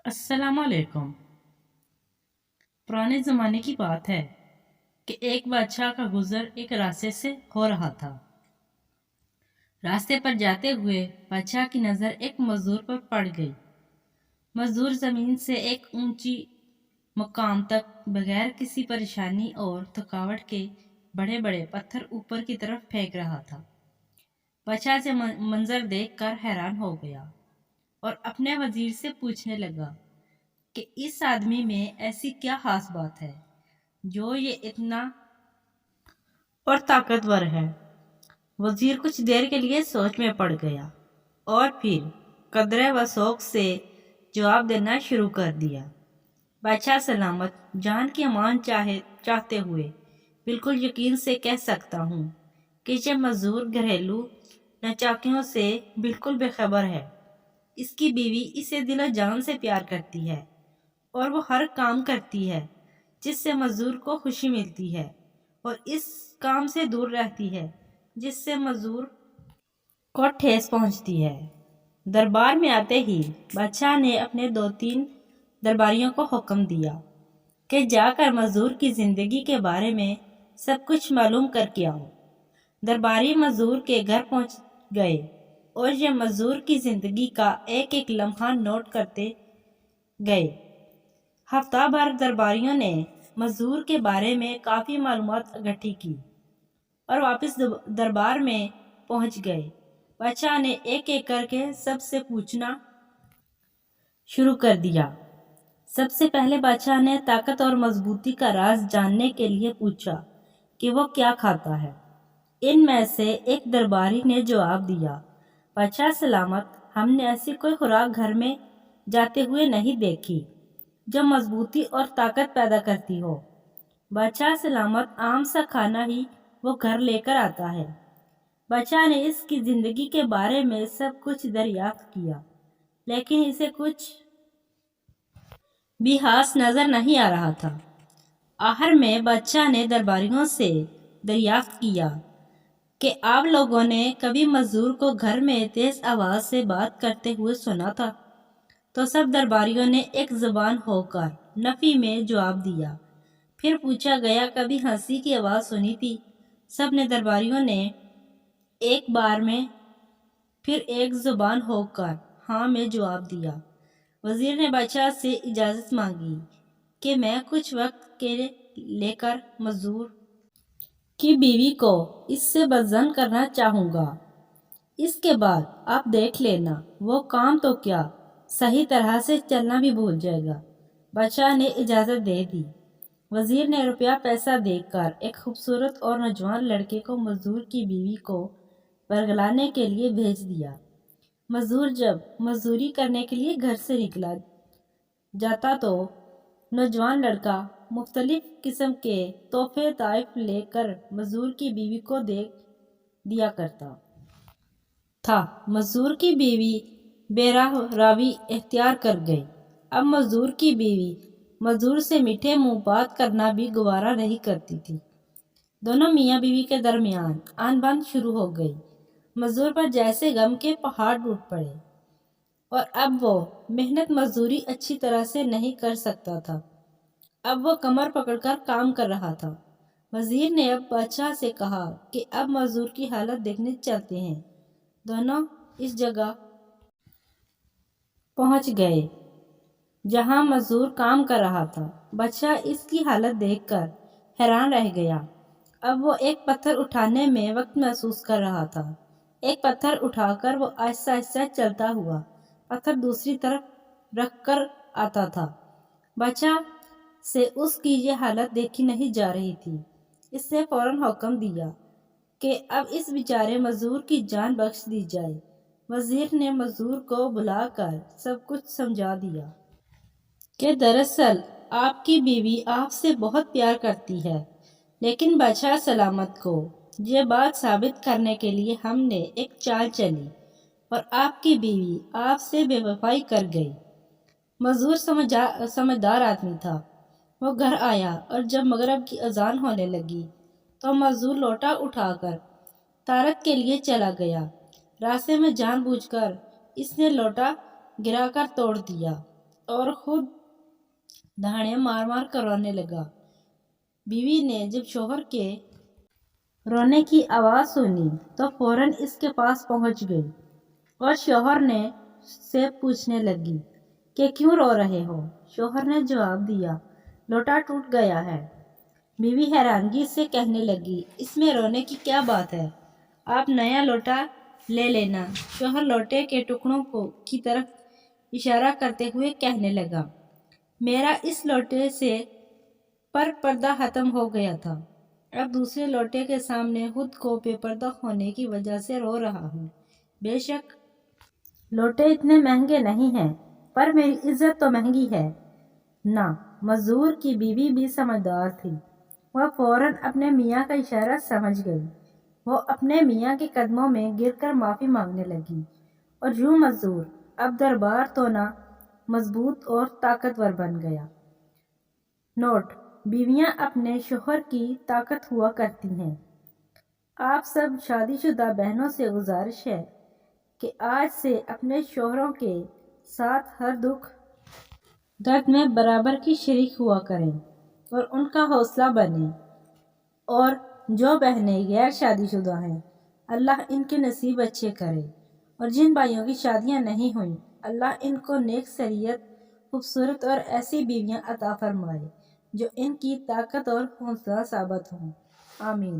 अस्सलाम वालेकुम। पुराने ज़माने की बात है कि एक बादशाह का गुजर एक रास्ते से हो रहा था। रास्ते पर जाते हुए बादशाह की नज़र एक मजदूर पर पड़ गई। मजदूर ज़मीन से एक ऊंची मकाम तक बगैर किसी परेशानी और थकावट के बड़े बड़े पत्थर ऊपर की तरफ फेंक रहा था। बादशाह से मंजर देखकर हैरान हो गया और अपने वजीर से पूछने लगा कि इस आदमी में ऐसी क्या खास बात है जो ये इतना और ताकतवर है। वजीर कुछ देर के लिए सोच में पड़ गया और फिर कदरे व शौक से जवाब देना शुरू कर दिया। बादशाह सलामत जान की अमान चाहते हुए बिल्कुल यकीन से कह सकता हूँ कि ये मजदूर घरेलू नचाकियों से बिल्कुल बेखबर है। इसकी बीवी इसे दिलो जान से प्यार करती है और वो हर काम करती है जिससे मजदूर को खुशी मिलती है और इस काम से दूर रहती है जिससे मजदूर को ठेस पहुंचती है। दरबार में आते ही बादशाह ने अपने 2-3 दरबारियों को हुक्म दिया कि जाकर मजदूर की जिंदगी के बारे में सब कुछ मालूम करके आओ। दरबारी मजदूर के घर पहुंच गए और ये मजदूर की जिंदगी का एक एक लम्हा नोट करते गए। हफ्ता भर दरबारियों ने मजदूर के बारे में काफ़ी मालूमात इकट्ठी की और वापस दरबार में पहुंच गए। बादशाह ने एक एक करके सबसे पूछना शुरू कर दिया। सबसे पहले बादशाह ने ताकत और मजबूती का राज जानने के लिए पूछा कि वो क्या खाता है। इनमें से एक दरबारी ने जवाब दिया, बादशाह सलामत, हमने ऐसी कोई खुराक घर में जाते हुए नहीं देखी जो मजबूती और ताकत पैदा करती हो। बादशाह सलामत, आम सा खाना ही वो घर लेकर आता है। बादशाह ने इसकी जिंदगी के बारे में सब कुछ दरियाफ्त किया, लेकिन इसे कुछ भी खास नजर नहीं आ रहा था। आखिर में बादशाह ने दरबारियों से दरियाफ्त किया कि आप लोगों ने कभी मजदूर को घर में तेज आवाज से बात करते हुए सुना था? तो सब दरबारियों ने एक जुबान होकर नफी में जवाब दिया। फिर पूछा गया, कभी हंसी की आवाज़ सुनी थी? सब ने दरबारियों ने एक बार में फिर एक जुबान होकर हाँ में जवाब दिया। वजीर ने बादशाह से इजाज़त मांगी कि मैं कुछ वक्त के लेकर मजदूर की बीवी को इससे बदजन करना चाहूँगा। इसके बाद आप देख लेना, वो काम तो क्या सही तरह से चलना भी भूल जाएगा। बादशाह ने इजाज़त दे दी। वजीर ने रुपया पैसा देकर एक खूबसूरत और नौजवान लड़के को मजदूर की बीवी को बरगलाने के लिए भेज दिया। मजदूर जब मजदूरी करने के लिए घर से निकला जाता तो नौजवान लड़का मुख्तलिफ किस्म के तोहफे ताइफ लेकर मजदूर की बीवी को दे दिया करता था। मजदूर की बीवी बेरावी इख्तियार कर गई। अब मजदूर की बीवी मजदूर से मीठे मुंह बात करना भी गवारा नहीं करती थी। दोनों मियाँ बीवी के दरमियान आन-बान शुरू हो गई। मजदूर पर जैसे गम के पहाड़ टूट पड़े और अब वो मेहनत मजदूरी अच्छी तरह से नहीं कर सकता था। अब वो कमर पकड़कर काम कर रहा था। वजीर ने अब बादशाह से कहा कि अब मजदूर की हालत देखने चलते हैं। दोनों इस जगह पहुंच गए जहां मजदूर काम कर रहा था। बादशाह इसकी हालत देखकर हैरान रह गया। अब वो एक पत्थर उठाने में वक्त महसूस कर रहा था। एक पत्थर उठाकर वो आहिस्ता आहिस्ता चलता हुआ पत्थर दूसरी तरफ रखकर आता था। बादशाह से उसकी ये हालत देखी नहीं जा रही थी। इसने फौरन हुक्म दिया कि अब इस बेचारे मजदूर की जान बख्श दी जाए। वजीर ने मजदूर को बुलाकर सब कुछ समझा दिया कि दरअसल आपकी बीवी आपसे बहुत प्यार करती है, लेकिन बादशाह सलामत को ये बात साबित करने के लिए हमने एक चाल चली और आपकी बीवी आपसे बेवफाई कर गई। मजदूर समझदार आदमी था। वो घर आया और जब मगरिब की अजान होने लगी तो मजदूर लोटा उठाकर तारक के लिए चला गया। रास्ते में जानबूझकर इसने लोटा गिराकर तोड़ दिया। اور خود دھاڑیاں مار مار کر رونے لگا۔ بیوی نے جب شوہر کے رونے کی آواز سنی تو فوراً اس کے پاس پہنچ گئی اور شوہر سے پوچھنے لگی کہ کیوں رو رہے ہو؟ شوہر نے جواب دیا، لوٹا ٹوٹ گیا ہے۔ بیوی حیرانگی سے کہنے لگی، اس میں رونے کی کیا بات ہے؟ آپ نیا لوٹا لے لینا۔ شوہر لوٹے کے ٹکڑوں کی طرف اشارہ کرتے ہوئے کہنے لگا، میرا اس لوٹے سے پردہ ختم ہو گیا تھا، اب دوسرے لوٹے کے سامنے خود کو بے پردہ ہونے کی وجہ سے رو رہا ہوں۔ بے شک لوٹے اتنے مہنگے نہیں ہیں، پر میری عزت تو مہنگی ہے نا۔ مزدور کی بیوی بھی سمجھدار تھی، وہ فوراً اپنے میاں کا اشارہ سمجھ گئی۔ وہ اپنے میاں کے قدموں میں گر کر معافی مانگنے لگی اور یوں مزدور اب دربار تونا مضبوط اور طاقتور بن گیا۔ نوٹ: بیویاں اپنے شوہر کی طاقت ہوا کرتی ہیں۔ آپ سب شادی شدہ بہنوں سے گزارش ہے کہ آج سے اپنے شوہروں کے ساتھ ہر دکھ درد میں برابر کی شریک ہوا کریں اور ان کا حوصلہ بنیں۔ اور جو بہنیں غیر شادی شدہ ہیں، اللہ ان کے نصیب اچھے کرے، اور جن بھائیوں کی شادیاں نہیں ہوئیں، اللہ ان کو نیک سیرت، خوبصورت اور ایسی بیویاں عطا فرمائے جو ان کی طاقت اور حوصلہ ثابت ہوں۔ آمین۔